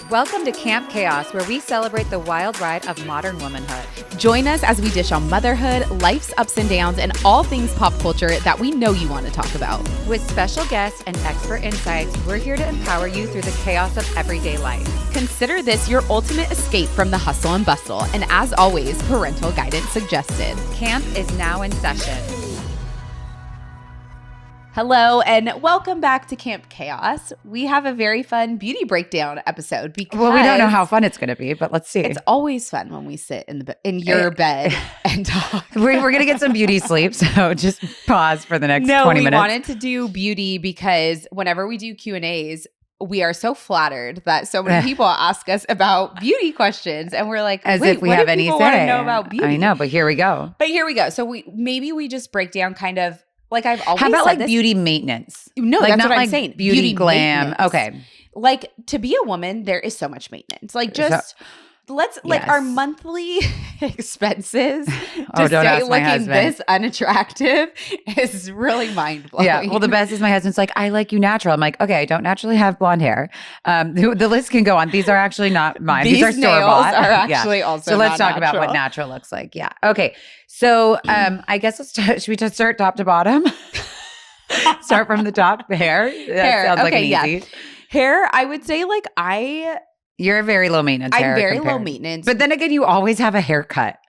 Welcome to Camp Chaos, where we celebrate the wild ride of modern womanhood. Join us as we dish on motherhood, life's ups and downs, and all things pop culture that we know you want to talk about. With special guests and expert insights, we're here to empower you through the chaos of everyday life. Consider this your ultimate escape from the hustle and bustle. And as always, parental guidance suggested. Camp is now in session. Hello, and welcome back to Camp Chaos. We have a very fun beauty breakdown episode because we don't know how fun it's going to be, but let's see. It's always fun when we sit in your bed and talk. We're going to get some beauty sleep, so just pause for the next 20 minutes. We wanted to do beauty because whenever we do Q&As, we are so flattered that so many people ask us about beauty questions, and we're like, as if we have any say. Want to know about beauty? I know, but here we go. So we just break down kind of. Like I've always How about said like this? beauty maintenance? No, like that's not what I'm like saying. Beauty glam. Okay. Like to be a woman, there is so much maintenance. Like just like our monthly expenses to stay looking this unattractive is really mind blowing. Yeah. Well, the best is my husband's like, I like you natural. I'm like, okay, I don't naturally have blonde hair. The list can go on. These are actually not mine. These are store bought. Are actually also. So let's talk natural. about what natural looks like. Yeah. Okay. So I guess should we just start top to bottom? Start from the top. Hair. That sounds like an easy. Hair. I would say You're very low maintenance. I'm very low maintenance. But then again, you always have a haircut.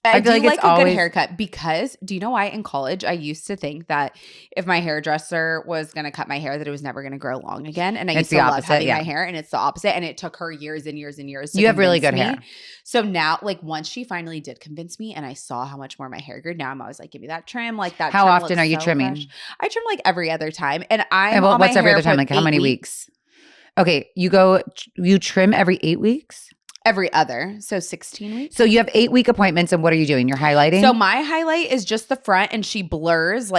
I feel like it's always a good haircut because do you know why in college I used to think that if my hairdresser was going to cut my hair that it was never going to grow long again, and I used to love having my hair, and it's the opposite, and it took her years and years and years to You have really good hair. So now once she finally did convince me and I saw how much more my hair grew, now I'm always like, give me that trim. Like that. How often are you trimming? Fresh. I trim like every other time, and what's every other time? Like how many weeks? Okay, you trim every 8 weeks? Every other, so 16 weeks. So you have 8-week appointments, and what are you doing? You're highlighting? So my highlight is just the front, and she blurs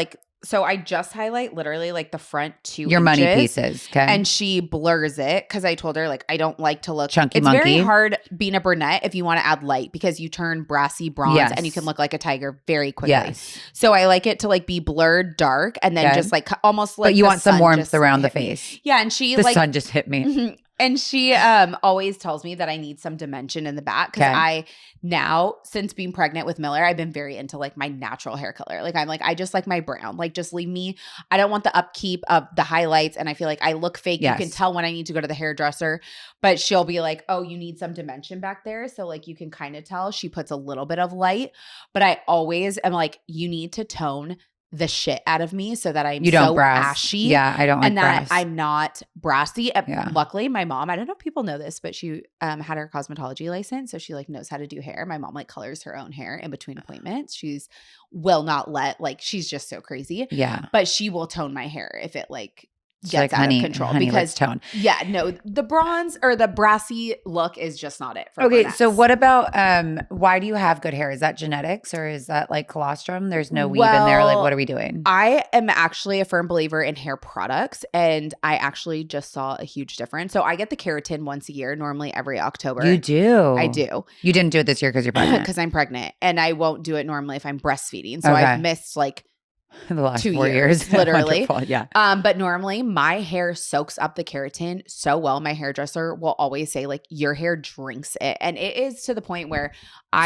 so I just highlight literally the front 2 Your inches, money pieces, okay? And she blurs it because I told her I don't like to look chunky it's monkey. It's very hard being a brunette if you want to add light because you turn brassy bronze and you can look like a tiger very quickly. Yes. So I like it to be blurred dark and then just almost But you want some warmth around the face. Yeah, and she the sun just hit me. Mm-hmm. And she always tells me that I need some dimension in the back because I now, since being pregnant with Miller, I've been very into my natural hair color. I just like my brown. Just leave me. I don't want the upkeep of the highlights. And I feel like I look fake. Yes. You can tell when I need to go to the hairdresser. But she'll be like, oh, you need some dimension back there. So you can kind of tell she puts a little bit of light. But I always am you need to tone the shit out of me so that I'm so ashy. Yeah, I don't like brass. And that I'm not brassy. Yeah. Luckily, my mom, I don't know if people know this, but she had her cosmetology license. So she knows how to do hair. My mom colors her own hair in between appointments. She's will not let, she's just so crazy. Yeah. But she will tone my hair if it gets out of control because tone. Yeah, no, the bronze or the brassy look is just not it for Okay, brunettes. so what about why do you have good hair? Is that genetics or is that colostrum? There's no weave in there. What are we doing? I am actually a firm believer in hair products, and I actually just saw a huge difference. So I get the keratin once a year, normally every October. You do? I do. You didn't do it this year because you're pregnant? Because I'm pregnant, and I won't do it normally if I'm breastfeeding. So I've missed the last 2 4 years. Literally. Yeah. But normally my hair soaks up the keratin so well. My hairdresser will always say your hair drinks it. And it is to the point where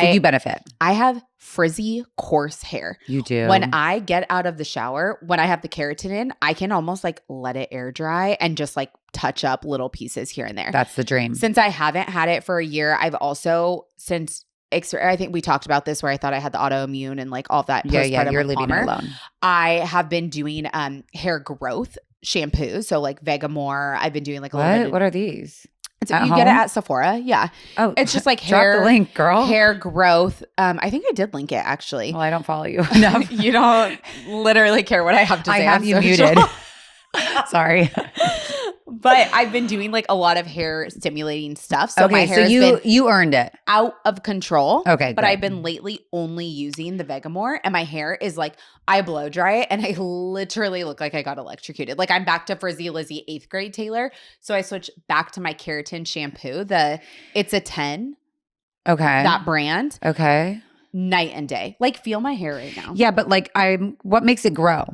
you benefit. I have frizzy, coarse hair. You do. When I get out of the shower, when I have the keratin in, I can almost let it air dry and just touch up little pieces here and there. That's the dream. Since I haven't had it for a year, I've also I think we talked about this where I thought I had the autoimmune and all of that. Yeah, you're leaving it alone. I have been doing hair growth shampoo. So Vegamore. I've been doing a little bit. What are these? You get it at Sephora. Yeah. Oh, it's just hair. Drop the link, girl. Hair growth. I think I did link it actually. Well, I don't follow you enough. You don't literally care what I have to say. I have you muted. Sorry. But I've been doing a lot of hair stimulating stuff. So my hair so you earned it. Out of control. Okay. But I've been lately only using the Vegamore, and my hair is I blow dry it and I literally look like I got electrocuted. I'm back to Frizzy Lizzy 8th grade Taylor. So I switched back to my keratin shampoo. It's a 10. Okay. That brand. Okay. Night and day. Feel my hair right now. Yeah, but what makes it grow?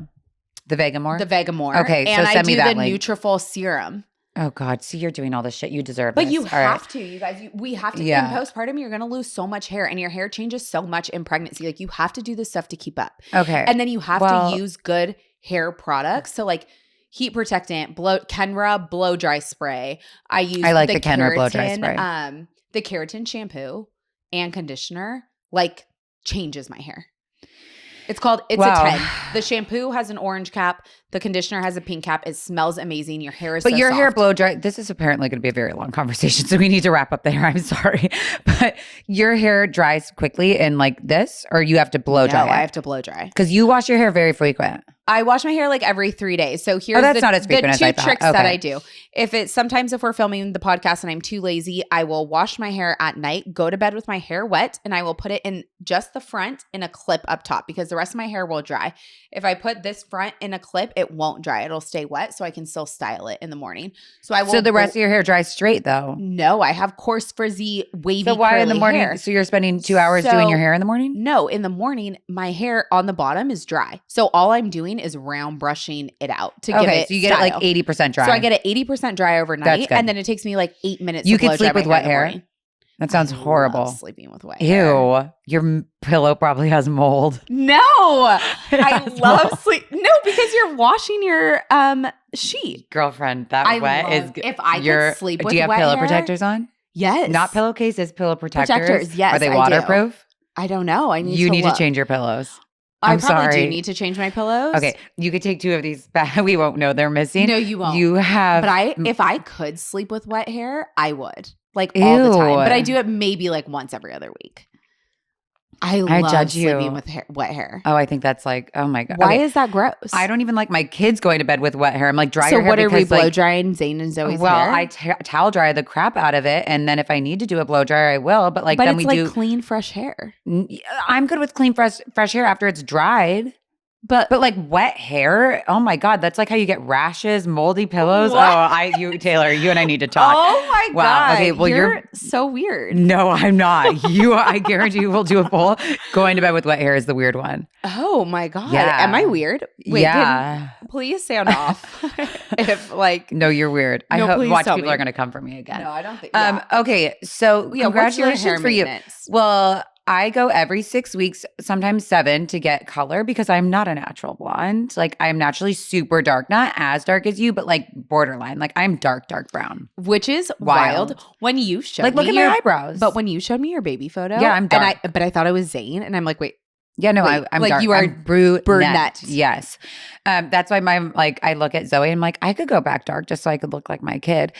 The Vegamore? The Vegamore. Okay, and so send me that I do the link. Nutrafol serum. Oh God. See, you're doing all this shit. You deserve But this. you All have right. to, you guys. We have to. Yeah. In postpartum, you're going to lose so much hair, and your hair changes so much in pregnancy. Like, you have to do this stuff to keep up. Okay. And then you have to use good hair products. So, like, heat protectant, Kenra blow dry spray. I like the Kenra blow dry spray. The keratin shampoo and conditioner, like, changes my hair. It's a 10. The shampoo has an orange cap. The conditioner has a pink cap. It smells amazing. Your hair is But your soft. hair blow dry. This is apparently going to be a very long conversation, so we need to wrap up there. I'm sorry. But your hair dries quickly in like this, or you have to blow dry? No, I have to blow dry. Because you wash your hair very frequent. I wash my hair like every 3 days. So here's not as frequent the as two I thought. tricks Okay. that I do. Sometimes if we're filming the podcast and I'm too lazy, I will wash my hair at night, go to bed with my hair wet, and I will put it in just the front in a clip up top because the rest of my hair will dry. If I put this front in a clip, it won't dry. It'll stay wet so I can still style it in the morning. So the rest of your hair dries straight though? No, I have coarse, frizzy, wavy, so why in the morning? hair. So you're spending 2 hours doing your hair in the morning? No, in the morning, my hair on the bottom is dry. So all I'm doing is round brushing it out to give it so you get style. it like 80% dry. So I get it 80% dry overnight, and then it takes me like 8 minutes to blow dry sleep with wet hair? morning. That sounds horrible. Love sleeping with wet hair. Ew. Your pillow probably has mold. No, I love sleep. No, because you're washing your sheet. Girlfriend, that is. If I could sleep with do you have wet pillow hair, protectors on? Yes. Not pillowcases, pillow protectors. Yes. Are they I waterproof? I don't know. You need to change your pillows. I I'm probably sorry. do need to change my pillows. Okay, you could take 2 of these back. We won't know they're missing. No, you won't. You have. But if I could sleep with wet hair, I would. Like all the time. But I do it maybe like once every other week. I love judge you. sleeping with wet hair. Oh, I think that's like, oh my God. Why is that gross? I don't even like my kids going to bed with wet hair. I'm like, dry your hair. So what are we because, blow drying Zane and Zoe's hair? Well, I towel dry the crap out of it. And then if I need to do a blow dryer, I will. But like, then it's we like do clean, fresh hair. I'm good with clean, fresh hair after it's dried. But like wet hair, oh my God, that's like how you get rashes, moldy pillows. What? Taylor, you and I need to talk. Oh my Wow. God. Okay, well you're so weird. No, I'm not. I guarantee you will do a poll. Going to bed with wet hair is the weird one. Oh my God. Yeah. Am I weird? Wait, yeah. Please sound off. No, you're weird. I hope people are going to come for me again. No, I don't think. Okay, so congratulations for you. Well, I go every 6 weeks, sometimes 7, to get color because I'm not a natural blonde. Like, I'm naturally super dark, not as dark as you, but like borderline. Like, I'm dark brown, which is wild. When you showed like, me look at my eyebrows. But when you showed me your baby photo, yeah, I'm dark. But I thought it was Zane, and I'm like, wait. Yeah, no, wait, I'm like dark. You are brunette. Yes. That's why I look at Zoe and I'm like, I could go back dark just so I could look like my kid.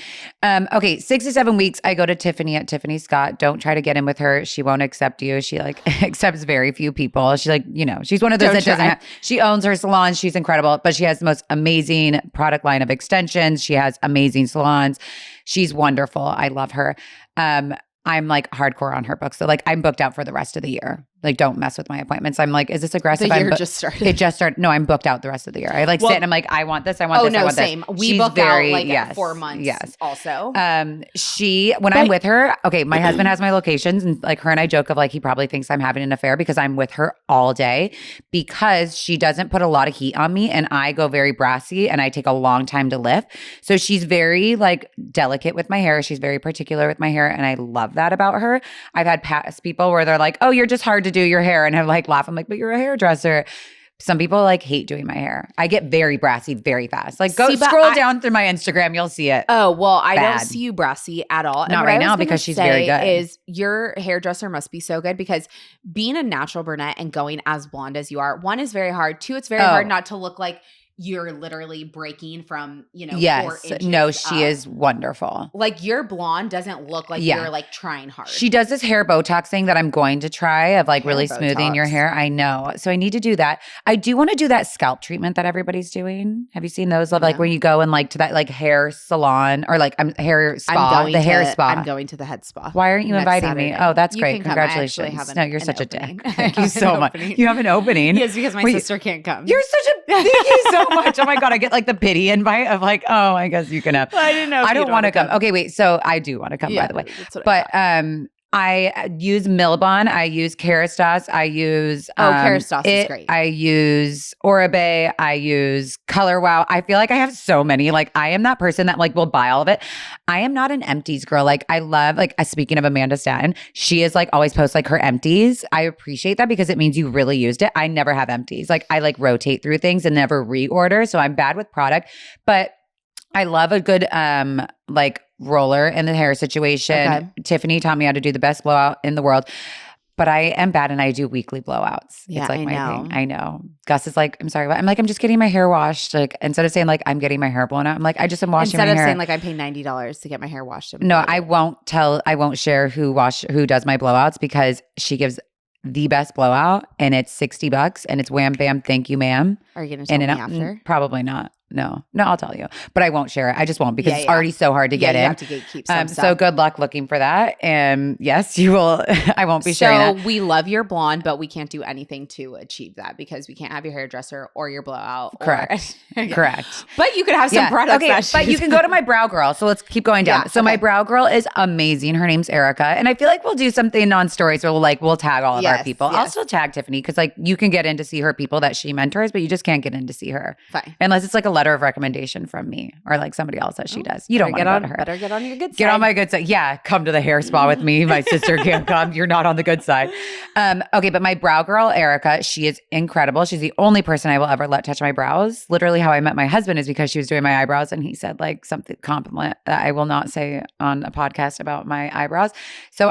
Okay, 6 to 7 weeks, I go to Tiffany at Tiffany Scott. Don't try to get in with her. She won't accept you. She like accepts very few people. She's like, she's one of those that doesn't have, she owns her salon. She's incredible, but she has the most amazing product line of extensions. She has amazing salons. She's wonderful. I love her. I'm like hardcore on her book. So like I'm booked out for the rest of the year. Like don't mess with my appointments. I'm like, is this aggressive? The year just started. It just started. No, I'm booked out the rest of the year. I sit and I'm like, I want this. I want this. I want same. This. We booked out like 4 months. Yes. Also. When I'm with her, okay, my husband has my locations and like her and I joke of like, he probably thinks I'm having an affair because I'm with her all day because she doesn't put a lot of heat on me and I go very brassy and I take a long time to lift. So she's very like delicate with my hair. She's very particular with my hair and I love that about her. I've had past people where they're like, oh, you're just hard to do your hair. And I'm like, laugh. I'm like, but you're a hairdresser. Some people like hate doing my hair. I get very brassy very fast. Like scroll down through my Instagram. You'll see it. Oh, well, I don't see you brassy at all. Not right now because she's very good. Is your hairdresser must be so good because being a natural brunette and going as blonde as you are, 1 is very hard. 2, it's very hard not to look like you're literally breaking from, 4 inches. No, she is wonderful. Like your blonde doesn't look like you're like trying hard. She does this hair Botox thing that I'm going to try of like really smoothing your hair. I know. So I need to do that. I do want to do that scalp treatment that everybody's doing. Have you seen those? Like when you go and like to that like hair salon or like hair spa, hair spa. I'm going to the head spa. Why aren't you inviting Saturday. me? Oh, that's great. Come. Congratulations. No, you're such opening. a dick. Thank you so much. You have an opening? Yes, because my sister can't come. You're such a thank you so much. Oh my God. I get like the pity invite of like, oh, I guess you can have. I didn't know. I don't want to come. Okay, wait. So I do want to come, by the way. But I use Milbon. I use Kerastase. I use Kerastase is great. I use Oribe. I use Color Wow. I feel like I have so many. Like I am that person that like will buy all of it. I am not an empties girl. Like I love like speaking of Amanda Stanton, she is like always posts like her empties. I appreciate that because it means you really used it. I never have empties. Like I like rotate through things and never reorder. So I'm bad with product, but I love a good like roller in the hair situation. Okay. Tiffany taught me how to do the best blowout in the world. But I am bad and I do weekly blowouts. Yeah, it's like I my know. thing. I know. Gus is like, I'm sorry, what? I'm like, I'm just getting my hair washed. Like instead of saying like I'm getting my hair blown out, I'm like, I just am washing Instead my of hair. saying like I'm paying $90 to get my hair washed. No, I won't share who does my blowouts because she gives the best blowout and it's $60 and it's wham bam, thank you, ma'am. Are you gonna tell me after? Probably not. No, I'll tell you. But I won't share it. I just won't because it's already so hard to get you in. have to gatekeep some stuff. So good luck looking for that. And yes, you will. I won't be sharing that. So we love your blonde, but we can't do anything to achieve that because we can't have your hairdresser or your blowout. Correct. Correct. But you could have some products. Okay, but you can go to my brow girl. So let's keep going down. My brow girl is amazing. Her name's Erica. And I feel like we'll do something on stories where we'll tag all of our people. I'll still tag Tiffany because like you can get in to see her people that she mentors, but you just can't get in to see her. Fine. Unless it's like a letter of recommendation from me or like somebody else that she does. You don't want to go to her. Better get on your good side. Get on my good side. Yeah, come to the hair spa with me. My sister can't come. You're not on the good side. Okay, but my brow girl, Erica, she is incredible. She's the only person I will ever let touch my brows. Literally how I met my husband is because she was doing my eyebrows and he said like something compliment that I will not say on a podcast about my eyebrows. So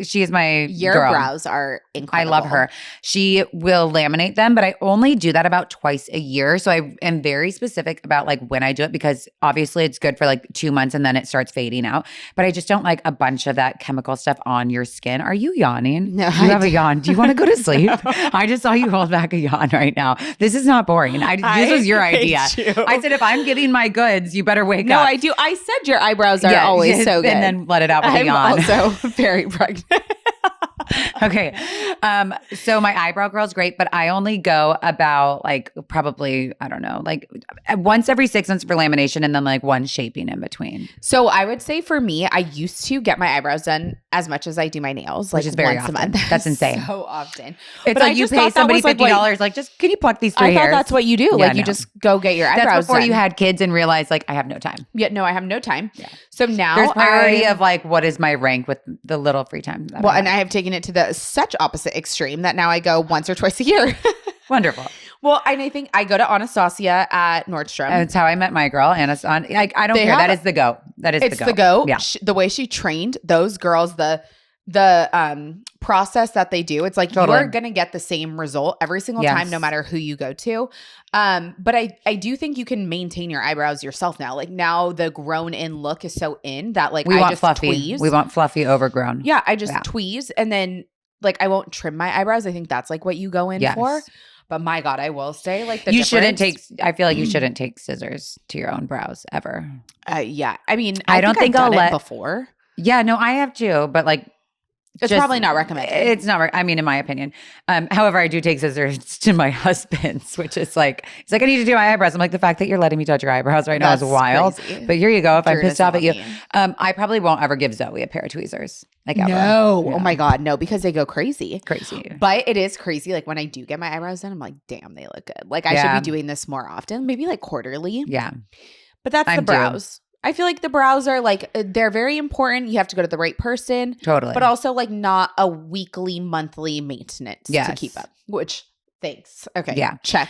she is my Your girl. brows are incredible. I love her. She will laminate them, but I only do that about twice a year. So I am very specific about like when I do it because obviously it's good for like 2 months and then it starts fading out. But I just don't like a bunch of that chemical stuff on your skin. Are you yawning? No, you have a yawn. Do you want to go to sleep? I just saw you hold back a yawn right now. This is not boring. This was your idea. I said, if I'm giving my goods, you better wake up. No, I do. I said your eyebrows are always so good. And then let it out with a yawn. I'm also very pregnant. Okay. So my eyebrow girl's great, but I only go about like probably, I don't know, like once every 6 months for lamination and then like one shaping in between. So I would say for me, I used to get my eyebrows done as much as I do my nails, like which is very once often. a month. That's insane. So often. It's but like you pay somebody $50, like just can you pluck these three hairs? I hairs? thought that's what you do. Yeah, like you just go get your eyebrows That's before done. you had kids and realized like I have no time. Yeah, no, I have no time. Yeah. So now there's priority of like what is my rank with the little free time. Well, and I have taken it to the such opposite extreme that now I go once or twice a year. Wonderful. Well, and I think I go to Anastasia at Nordstrom. That's how I met my girl, Anastasia. Like I don't care. That is the go. That is it's the go. Yeah. The way she trained those girls, the process that they do, it's like you're gonna get the same result every single time, no matter who you go to. But I do think you can maintain your eyebrows yourself now. Like now the grown in look is so in that like we I want just fluffy. tweeze. We want fluffy overgrown. Yeah, I just tweeze and then like I won't trim my eyebrows. I think that's like what you go in for. But my God, I will say like you shouldn't take. I feel like you shouldn't take scissors to your own brows ever. Yeah, I mean, I don't think I've done I'll it before. Yeah, no, I have too, but like. It's probably not recommended. It's not. I mean, in my opinion. However, I do take scissors to my husband's, which is like, he's like, I need to do my eyebrows. I'm like, the fact that you're letting me touch your eyebrows right now is wild. Crazy. But here you go. If I'm pissed off at you, I probably won't ever give Zoe a pair of tweezers. Like ever. No. Yeah. Oh my God, no, because they go crazy. Crazy. But it is crazy. Like when I do get my eyebrows done, I'm like, damn, they look good. Like I should be doing this more often, maybe like quarterly. Yeah. But that's the brows. I feel like the brows are like, they're very important. You have to go to the right person. Totally. But also like not a weekly, monthly maintenance to keep up, which thanks. Okay. Yeah. Check.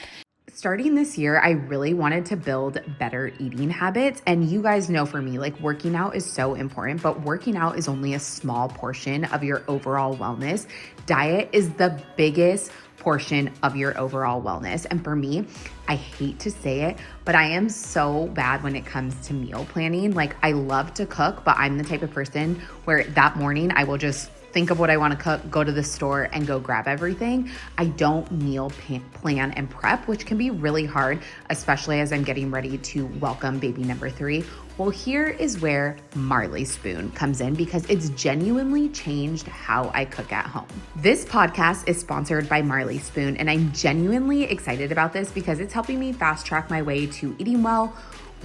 Starting this year, I really wanted to build better eating habits. And you guys know for me, like working out is so important, but working out is only a small portion of your overall wellness. Diet is the biggest portion of your overall wellness. And for me, I hate to say it, but I am so bad when it comes to meal planning. Like I love to cook, but I'm the type of person where that morning I will just think of what I want to cook, go to the store and go grab everything. I don't meal plan and prep, which can be really hard, especially as I'm getting ready to welcome baby number 3. Well, here is where Marley Spoon comes in because it's genuinely changed how I cook at home. This podcast is sponsored by Marley Spoon, and I'm genuinely excited about this because it's helping me fast track my way to eating well,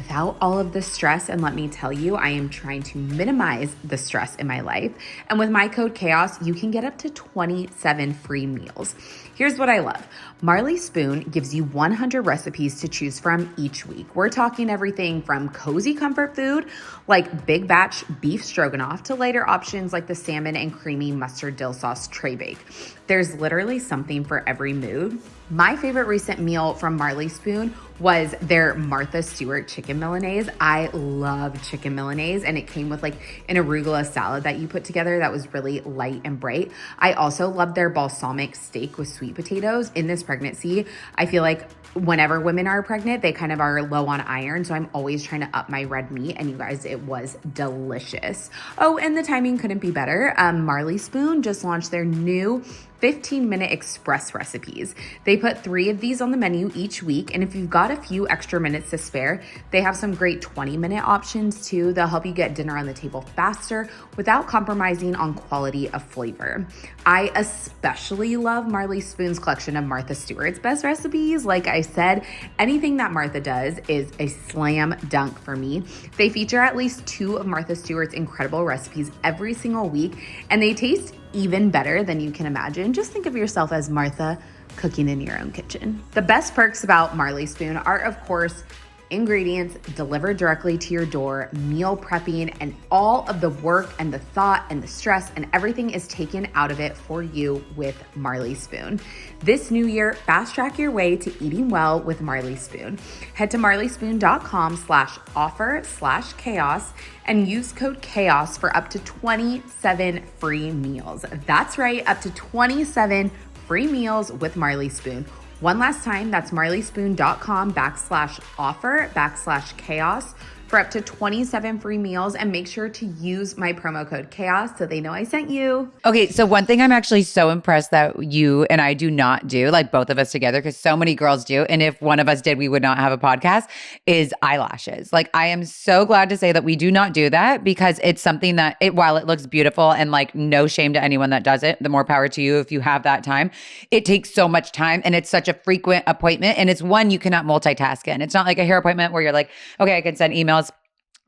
without all of the stress. And let me tell you, I am trying to minimize the stress in my life. And with my code CHAOS, you can get up to 27 free meals. Here's what I love. Marley Spoon gives you 100 recipes to choose from each week. We're talking everything from cozy comfort food like big batch beef stroganoff to lighter options like the salmon and creamy mustard dill sauce tray bake. There's literally something for every mood. My favorite recent meal from Marley Spoon was their Martha Stewart chicken Milanese. I love chicken Milanese, and it came with like an arugula salad that you put together that was really light and bright. I also love their balsamic steak with sweet potatoes. In this pregnancy, I feel like whenever women are pregnant, they kind of are low on iron. So I'm always trying to up my red meat. And you guys, it was delicious. Oh, and the timing couldn't be better. Marley Spoon just launched their new 15-minute express recipes. They put 3 of these on the menu each week. And if you've got a few extra minutes to spare, they have some great 20-minute options too. They'll help you get dinner on the table faster without compromising on quality of flavor. I especially love Marley Spoon's collection of Martha Stewart's best recipes. Like I said, anything that Martha does is a slam dunk for me. They feature at least 2 of Martha Stewart's incredible recipes every single week, and they taste even better than you can imagine. Just think of yourself as Martha cooking in your own kitchen. The best perks about Marley Spoon are, of course, ingredients delivered directly to your door, meal prepping, and all of the work and the thought and the stress and everything is taken out of it for you with Marley Spoon. This new year, fast track your way to eating well with Marley Spoon. Head to marleyspoon.com/offer/chaos and use code CHAOS for up to 27 free meals. That's right, up to 27 free meals with Marley Spoon. One last time, that's marleyspoon.com/offer/chaos for up to 27 free meals, and make sure to use my promo code CHAOS so they know I sent you. Okay, so one thing I'm actually so impressed that you and I do not do, like both of us together, because so many girls do, and if one of us did, we would not have a podcast, is eyelashes. Like, I am so glad to say that we do not do that, because it's something that, while it looks beautiful and like no shame to anyone that does it, the more power to you if you have that time, it takes so much time and it's such a frequent appointment, and it's one you cannot multitask in. It's not like a hair appointment where you're like, okay, I can send emails,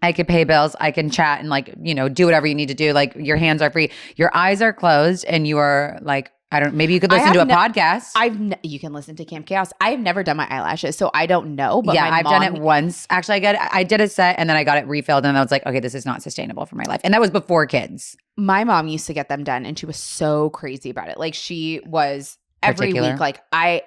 I can pay bills, I can chat and like, you know, do whatever you need to do. Like, your hands are free. Your eyes are closed and you are like, maybe you could listen to a podcast. You can listen to Camp Chaos. I have never done my eyelashes, so I don't know. But yeah, I've done it once. Actually, I did a set and then I got it refilled and I was like, okay, this is not sustainable for my life. And that was before kids. My mom used to get them done and she was so crazy about it. Like, she was every week, like I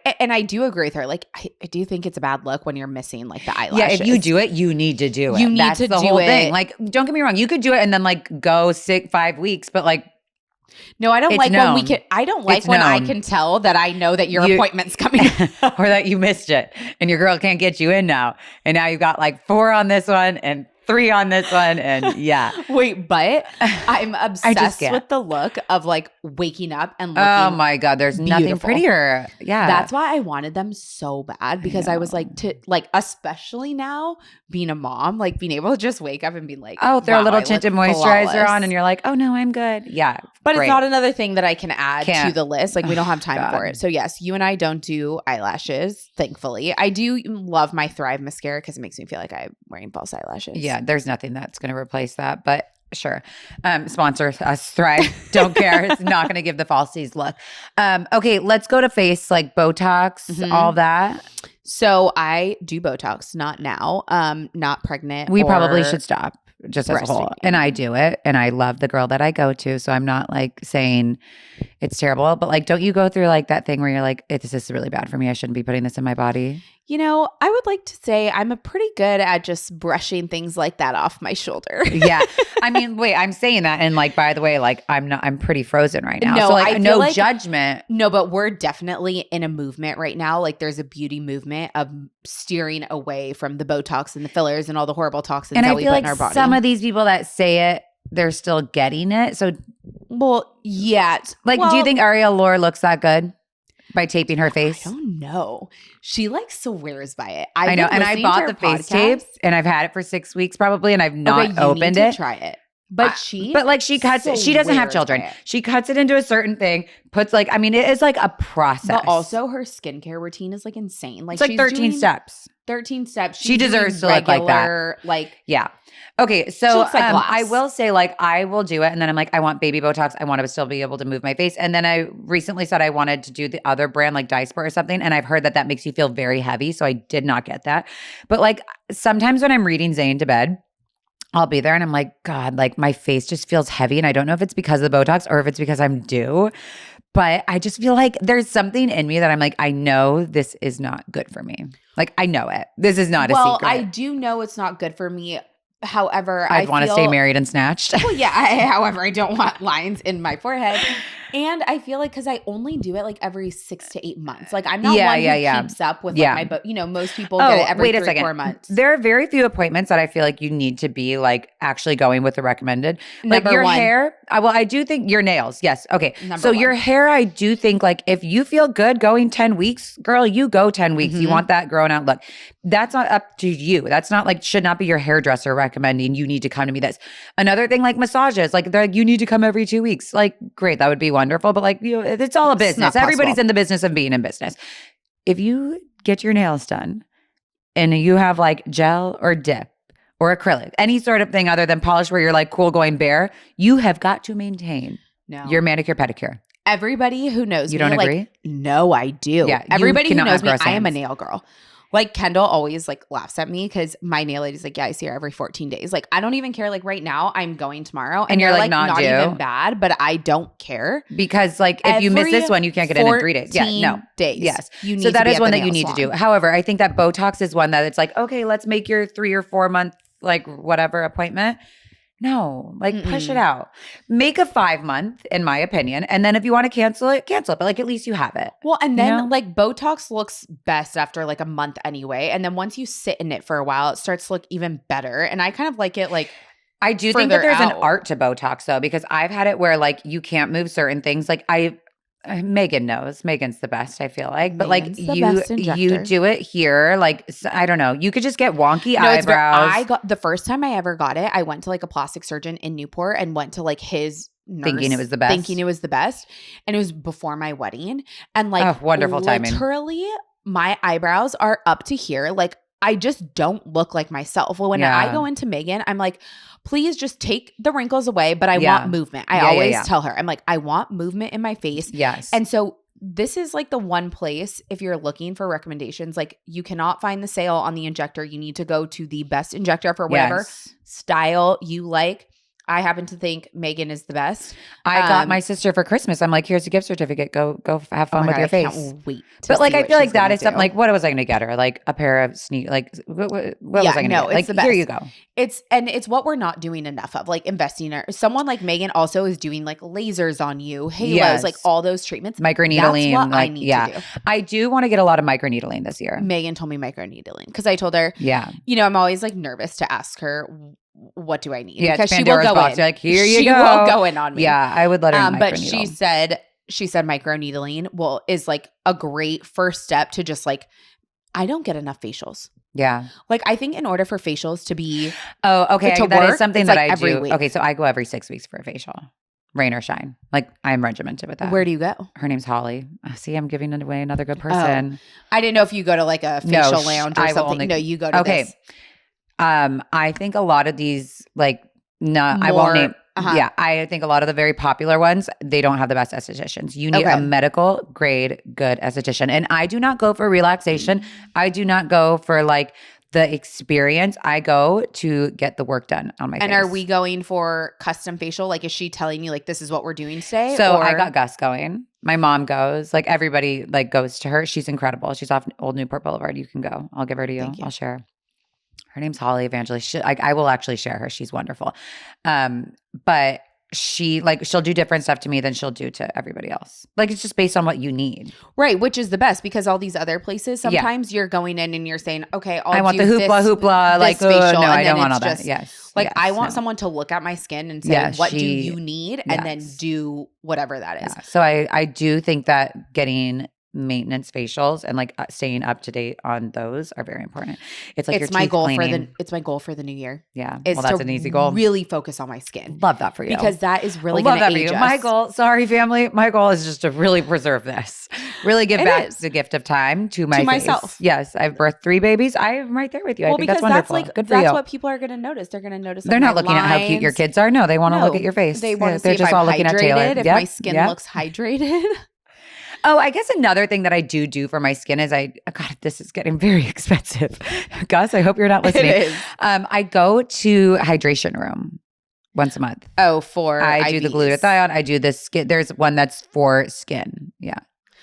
do agree with her. Like, I do think it's a bad look when you're missing like the eyelashes. Yeah, if you do it, you need to do it. You need That's to the do whole it. thing. Like, don't get me wrong, you could do it and then like go 5 weeks, but like, no, I don't like known. when we can. I don't like it's when known. I can tell that I know that your appointment's coming, or that you missed it, and your girl can't get you in now, and now you've got like 4 on this one and 3 on this one, and yeah. Wait, but I'm obsessed with the look of like waking up and looking. Oh my God, there's beautiful. Nothing prettier. Yeah, that's why I wanted them so bad, because I was like, especially now being a mom, like being able to just wake up and be like, oh, throw a little tinted moisturizer on, and you're like, oh no, I'm good. Yeah, but it's not another thing that I can add to the list. Like, we don't have time for it. So yes, you and I don't do eyelashes, thankfully. I do love my Thrive mascara because it makes me feel like I'm wearing false eyelashes. Yeah, there's nothing that's going to replace that, but sure. Sponsor us, Thrive. Don't care. It's not going to give the falsies look. Okay, let's go to face, like Botox, all that. So I do Botox, not now, not pregnant. We probably should stop just as a whole. And I do it, and I love the girl that I go to, so I'm not like saying it's terrible, but like, don't you go through like that thing where you're like, this is really bad for me, I shouldn't be putting this in my body? You know, I would like to say I'm a pretty good at just brushing things like that off my shoulder. Yeah. I mean, wait, I'm saying that. And like, by the way, like I'm pretty frozen right now. No, so like, no like, judgment. No, but we're definitely in a movement right now. Like, there's a beauty movement of steering away from the Botox and the fillers and all the horrible toxins that we put in our body. Some of these people that say it, they're still getting it. So, well, yeah. Like, do you think Ariel Lore looks that good? By taping her face? I don't know. She like swears by it. I know. And I bought the face tape and I've had it for 6 weeks probably, and I've not opened it. Try it. But she cuts it. She doesn't have children. She cuts it into a certain thing, puts like, I mean, it is like a process. But also her skincare routine is like insane. Like it's like 13 steps. 13 steps. She deserves to look like that. Yeah. Okay. So I will say like, I will do it. And then I'm like, I want baby Botox. I want to still be able to move my face. And then I recently said I wanted to do the other brand like Dysport or something. And I've heard that makes you feel very heavy. So I did not get that. But like sometimes when I'm reading Zayn to bed, I'll be there and I'm like, God, like my face just feels heavy. And I don't know if it's because of the Botox or if it's because I'm due. But I just feel like there's something in me that I'm like, I know this is not good for me. Like, I know it. This is not a secret. Well, I do know it's not good for me. However, I'd want to stay married and snatched. Well, yeah. However, I don't want lines in my forehead. And I feel like because I only do it like every 6 to 8 months. Like I'm not one who keeps up with like my most people get it every 3 or 4 months. There are very few appointments that I feel like you need to be like actually going with the recommended. Like Number your one. hair. Well, I do think your nails. Yes. Okay. Number one. Your hair, I do think like if you feel good going 10 weeks, girl, you go 10 weeks. You want that grown out look. That's not up to you. That's not like should not be your hairdresser recommending you need to come to me this. Another thing like massages, like they're like you need to come every 2 weeks. Like great, that would be wonderful, but like you know, it's all a business. Everybody's in the business of being in business. If you get your nails done and you have like gel or dip or acrylic, any sort of thing other than polish where you're like cool going bare, you have got to maintain your manicure pedicure. Everybody who knows you don't agree? Like, no, I do. Yeah, everybody who knows me, I am a nail girl. Like Kendall always like laughs at me because my nail lady's like, yeah, I see her every 14 days. Like I don't even care. Like right now I'm going tomorrow and you're like not even bad, but I don't care. Because like if you miss this one, you can't get in 3 days. Yeah, no. days. Yes. You need so that is one that you nail need salon. to do. However, I think that Botox is one that it's like, okay, let's make your 3 or 4 month like whatever appointment. No, like push it out. Make a 5 month, in my opinion. And then if you want to cancel it, cancel it. But like at least you have it. Well, and then like Botox looks best after like a month anyway. And then once you sit in it for a while, it starts to look even better. And I kind of like it like I do think that there's an art to Botox though, because I've had it where like you can't move certain things. Like Megan knows. Megan's the best, I feel like. But like you do it here. Like I don't know. You could just get wonky eyebrows. The first time I ever got it, I went to like a plastic surgeon in Newport and went to like his nurse thinking it was the best. And it was before my wedding. And like wonderful timing. Literally, my eyebrows are up to here. Like I just don't look like myself. Well, when I go into Megan, I'm like, please just take the wrinkles away, but I want movement. I always tell her, I'm like, I want movement in my face. Yes. And so this is like the one place, if you're looking for recommendations, like you cannot find the sale on the injector. You need to go to the best injector for whatever style you like. I happen to think Megan is the best. I got my sister for Christmas. I'm like, here's a gift certificate. Go have fun with your face. I can't wait. But like, I feel like that is something like, what was I going to get her? Like a pair of sneakers? Like, what was I going to get? Like, the best. Here you go. It's what we're not doing enough of, like investing in someone like Megan also is doing like lasers on you, halos, like all those treatments. Microneedling. That's what I need to do. I do want to get a lot of microneedling this year. Megan told me microneedling because I told her, I'm always like nervous to ask her, what do I need? Yeah, because she will go in. You're like, here you go. She will go in on me. Yeah, I would let her microneedle. But she said microneedling is like a great first step to just like, I don't get enough facials. Yeah. Like I think in order for facials to be that is something that like I do. Week. Okay, so I go every 6 weeks for a facial. Rain or shine. Like I'm regimented with that. Where do you go? Her name's Holly. See, I'm giving away another good person. I didn't know if you go to like a facial lounge or something. No, you go to this. I think a lot of these I won't name. Yeah, I think a lot of the very popular ones, they don't have the best estheticians. You need a medical grade good esthetician. And I do not go for relaxation. I do not go for like the experience. I go to get the work done on my face. And are we going for custom facial? Like, is she telling you like, this is what we're doing today? So I got Gus going. My mom goes. Like everybody like goes to her. She's incredible. She's off Old Newport Boulevard. You can go. I'll give her to you. I'll share. Her name's Holly Evangelist. I will actually share her. She's wonderful. But she'll do different stuff to me than she'll do to everybody else. Like it's just based on what you need. Right, which is the best because all these other places, sometimes you're going in and you're saying, okay, I want the hoopla, like facial, no, I don't want all that. Yes. Like I want someone to look at my skin and say, what do you need? And then do whatever that is. Yeah. So I do think that getting maintenance facials and like staying up to date on those are very important. It's like It's your my teeth goal cleaning. it's my goal for the new year. Yeah. Is Well, that's to an easy goal. really focus on my skin. Love that for you. Because that is really Love going that to for age you. us. My goal, sorry family, my goal is just to really preserve this. Really give It back is. the gift of time to my face. myself. Yes, I've birthed 3 babies. I'm right there with you. I think because that's wonderful. Good for you. that's what people are going to notice. They're going to notice. They're like, not my looking at how cute your lines. kids are. No, they want to look No, at your face. They want to see they're if just I'm all looking at Taylor. hydrated, if my skin looks hydrated. Oh, I guess another thing that I do for my skin is God, this is getting very expensive. Gus, I hope you're not listening. It is. I go to hydration room once a month. Oh, for I do IVs. the glutathione. I do the skin. There's one that's for skin. Yeah.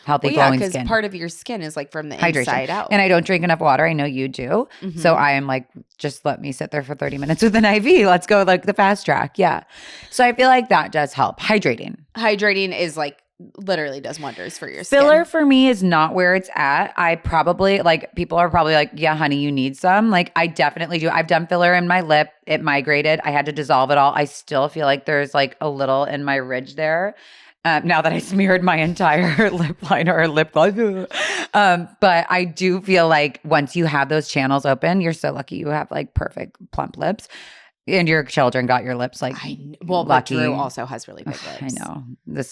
Healthy, glowing skin. Because part of your skin is like from the Hydration. inside out. And I don't drink enough water. I know you do. Mm-hmm. So I am like, just let me sit there for 30 minutes with an IV. Let's go like the fast track. Yeah. So I feel like that does help. Hydrating is like literally does wonders for your skin. Filler for me is not where it's at. I probably like people are probably like, yeah, honey, you need some. Like I definitely do. I've done filler in my lip. It migrated. I had to dissolve it all. I still feel like there's like a little in my ridge there. Now that I smeared my entire lip liner or lip gloss. But I do feel like once you have those channels open, you're so lucky you have like perfect plump lips. And your children got your lips like but lucky. Drew also has really big lips. I know.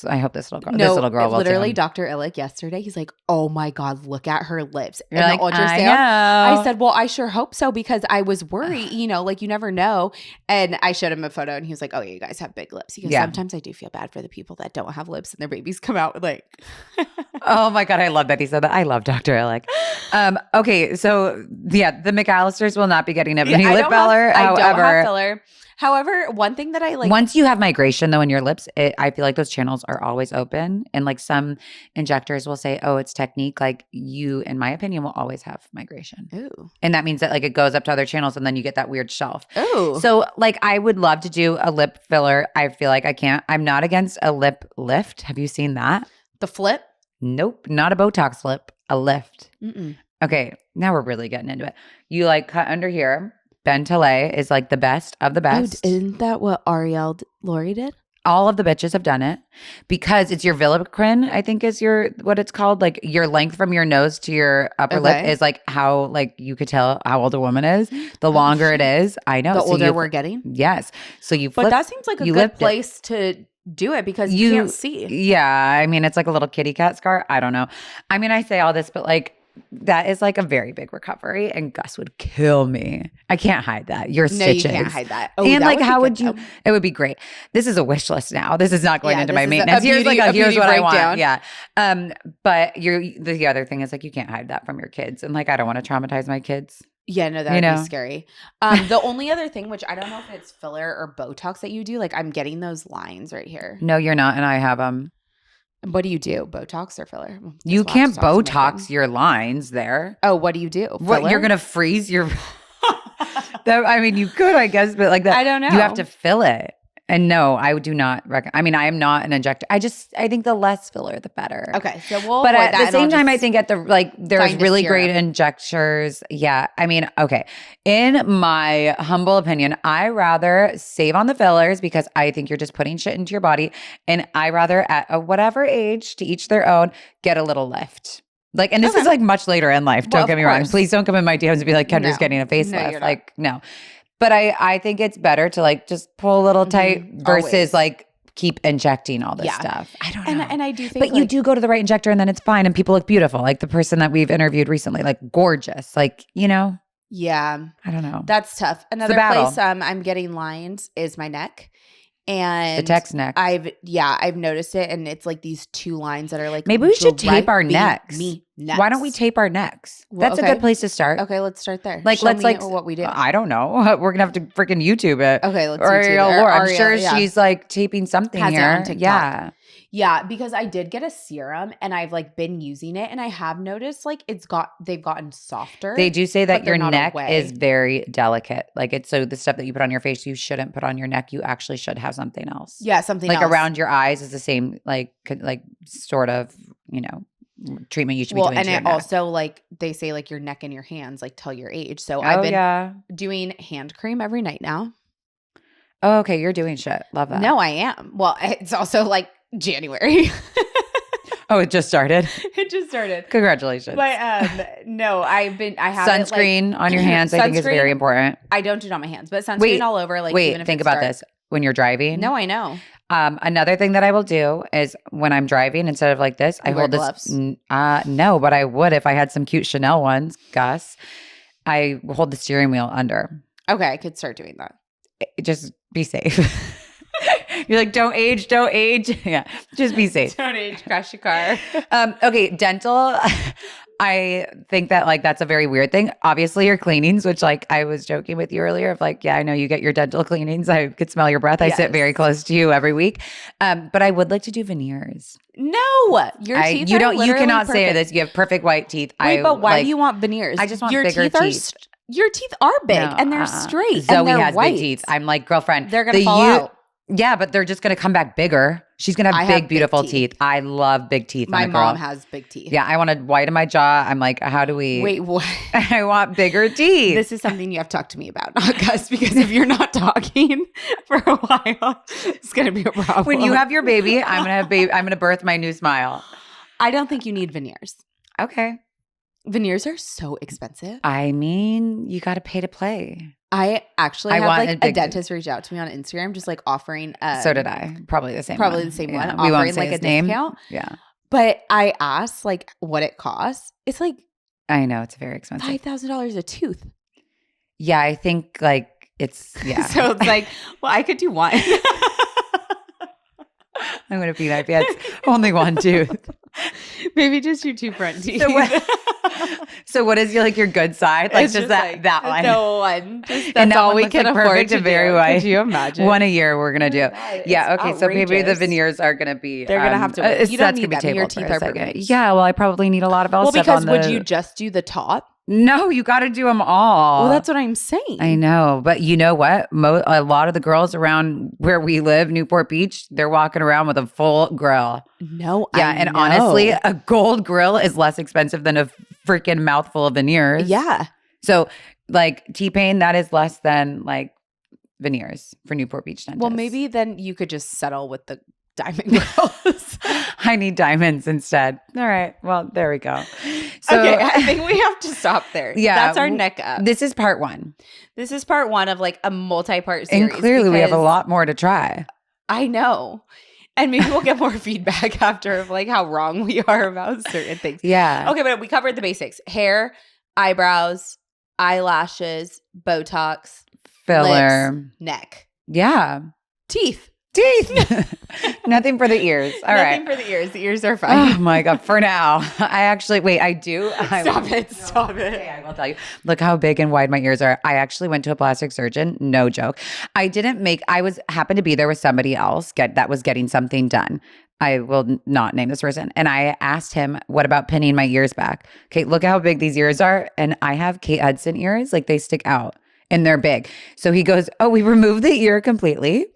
I hope this little girl. No, this little girl will literally, too. Dr. Illick yesterday, he's like, "Oh my God, look at her lips." You're and like, the ultrasound, I know. I said, "Well, I sure hope so because I was worried. Like you never know." And I showed him a photo, and he was like, "Oh yeah, you guys have big lips." He goes, "Sometimes I do feel bad for the people that don't have lips and their babies come out like." Oh my God, I love that he said that. I love Dr. Illick. Okay, so yeah, the McAllisters will not be getting any lip filler. I don't have filler. However, one thing that I like. Once you have migration though in your lips, I feel like those channels are always open. And like some injectors will say, oh, it's technique. Like you, in my opinion, will always have migration. Ooh. And that means that like it goes up to other channels and then you get that weird shelf. Ooh. So like I would love to do a lip filler. I feel like I can't. I'm not against a lip lift. Have you seen that? The flip? Nope. Not a Botox lip, a lift. Mm-mm. Okay. Now we're really getting into it. You like cut under here. Bentelé is like the best of the best. Oh, isn't that what Ariel Laurie did? All of the bitches have done it because it's your Villiquin, I think is what it's called. Like your length from your nose to your upper lip is like how like you could tell how old a woman is. The longer it is, I know. The older we're getting? Yes. So you flip. But that seems like a good place to do it because you can't see. Yeah. I mean, it's like a little kitty cat scar. I don't know. I mean, I say all this, but like that is like a very big recovery and Gus would kill me. I can't hide that. Your stitches. No, you can't hide that. Oh, and that like how would good, you it would be great. This is a wish list now. This is not going into my maintenance. Here's what breakdown. I want. Yeah. But the other thing is like you can't hide that from your kids. And like I don't want to traumatize my kids. Yeah, no, that would be scary. The only other thing, which I don't know if it's filler or Botox that you do, like I'm getting those lines right here. No, you're not, and I have them. What do you do? Botox or filler? You can't Botox your lines there. Oh, what do you do? What, you're gonna freeze your? I mean, you could, I guess, but like that. I don't know. You have to fill it. And no, I do not recommend. I mean, I am not an injector. I think the less filler, the better. Okay, so we'll. But at the same time, I think there's really great serum. injectors. Yeah, I mean, okay. In my humble opinion, I rather save on the fillers because I think you're just putting shit into your body, and I rather at whatever age, to each their own, get a little lift. Like, and this is like much later in life. Don't get me wrong. Please don't come in my DMs and be like, Kendra's getting a facelift. Like, no. But I think it's better to like just pull a little tight versus like keep injecting all this stuff. I don't know. And I do think but you do go to the right injector and then it's fine and people look beautiful. Like the person that we've interviewed recently, like gorgeous. Like, Yeah. I don't know. That's tough. Another place I'm getting lines is my neck. And the text neck. I've noticed it, and it's like these two lines that are like maybe we should tape our necks. Necks. Why don't we tape our necks? That's a good place to start. Okay, let's start there. Like, let's like what we do. I don't know. We're gonna have to freaking YouTube it. Okay, let's or YouTube it. Laura. I'm sure she's like taping something Has here. It on TikTok. Yeah. Yeah, because I did get a serum and I've like been using it and I have noticed like they've gotten softer. They do say that your neck is very delicate. Like it's so the stuff that you put on your face you shouldn't put on your neck. You actually should have something else. Yeah, something like else. Around your eyes is the same like sort of, treatment you should be doing. And to your it neck. also like they say like your neck and your hands like tell your age. So I've been doing hand cream every night now. Oh, okay, you're doing shit. Love that. No, I am. Well, it's also like January. Oh, it just started? It just started. Congratulations. But no, I have sunscreen on your hands. I think is very important. I don't do it on my hands, but sunscreen all over. Like, even if think it's about dark. this when you're driving. No, I know. Another thing that I will do is when I'm driving, instead of like this, I hold gloves? this. No, but I would if I had some cute Chanel ones, Gus. I hold the steering wheel under. Okay, I could start doing that. Just be safe. You're like, don't age. Yeah, just be safe. Don't age, crash your car. Okay, dental. I think that like that's a very weird thing. Obviously, your cleanings, which like I was joking with you earlier of like, yeah, I know you get your dental cleanings. I could smell your breath. I sit very close to you every week. But I would like to do veneers. No, your teeth you are don't. You cannot perfect. say this. You have perfect white teeth. Wait, but why do you want veneers? I just want your bigger teeth. Your teeth are big and they're straight. Zoe and they're has white. big teeth. I'm like, girlfriend, they're gonna fall out. Yeah, but they're just going to come back bigger. She's going to have big, beautiful teeth. I love big teeth. My mom has big teeth. Yeah, I want to whiten my jaw. I'm like, how do we? Wait, what? I want bigger teeth. This is something you have to talk to me about, not Gus, because if you're not talking for a while, it's going to be a problem. When you have your baby, I'm going to birth my new smile. I don't think you need veneers. Okay. Veneers are so expensive. I mean, you got to pay to play. I actually had like a dentist reach out to me on Instagram, just like offering. So did I. Probably the same one. Yeah. We offering like a discount. Yeah. But I asked like what it costs. It's like I know it's very expensive. $5,000 a tooth. Yeah, I think like it's So it's like, well, I could do one. I'm gonna be like, yeah, it's only one tooth. Maybe just your two front teeth. So what is your good side? Like it's just that one. No one. That's all we can afford to very do. White. Could you imagine? One a year we're gonna do. Yeah. Okay. Outrageous. So maybe the veneers are gonna be. They're gonna have to. You don't need them. Your teeth are perfect. Yeah. Well, I probably need a lot of else. Well, because would you just do the top? No, you got to do them all. Well, that's what I'm saying. I know. But you know what? A lot of the girls around where we live, Newport Beach, they're walking around with a full grill. No, yeah. And honestly, a gold grill is less expensive than a freaking mouthful of veneers. Yeah. So like T-Pain, that is less than like veneers for Newport Beach dentists. Well, maybe then you could just settle with the diamond grills. I need diamonds instead. All right. Well, there we go. So, okay, I think we have to stop there. Yeah. That's our neck up. This is part one. This is part one of like a multi-part series. And clearly we have a lot more to try. I know. And maybe we'll get more feedback after of like how wrong we are about certain things. Yeah. Okay, but we covered the basics. Hair, eyebrows, eyelashes, Botox, filler, lips, neck. Yeah. Teeth. Nothing for the ears. All right. Nothing for the ears. The ears are fine. Oh my God. For now. I do. Stop it. Okay, I will tell you. Look how big and wide my ears are. I actually went to a plastic surgeon. No joke. I happened to be there with somebody else that was getting something done. I will not name this person. And I asked him, what about pinning my ears back? Okay, look how big these ears are. And I have Kate Hudson ears. Like they stick out and they're big. So he goes, oh, we removed the ear completely.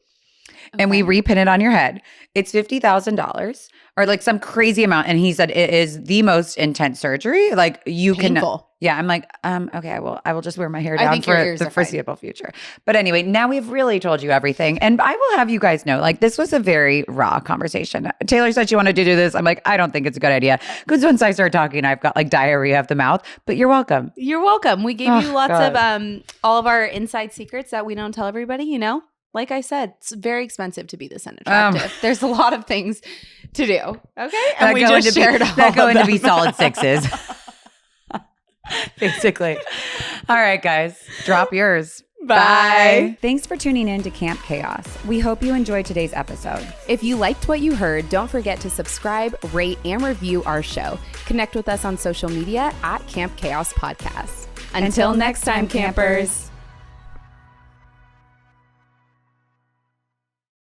And we repin it on your head. It's $50,000 or like some crazy amount. And he said it is the most intense surgery. Like you Painful. can. Yeah, I'm like, okay, I will just wear my hair down for the foreseeable future. But anyway, now we've really told you everything. And I will have you guys know, like this was a very raw conversation. Taylor said she wanted to do this. I'm like, I don't think it's a good idea. Because once I start talking, I've got like diarrhea of the mouth. But you're welcome. You're welcome. We gave you lots of all of our inside secrets that we don't tell everybody, you know? Like I said, it's very expensive to be this unattractive. There's a lot of things to do. Okay. And we just shared all that go into be them. solid sixes. Basically. All right, guys. Drop yours. Bye. Thanks for tuning in to Camp Chaos. We hope you enjoyed today's episode. If you liked what you heard, don't forget to subscribe, rate, and review our show. Connect with us on social media at Camp Chaos Podcast. Until next time, campers.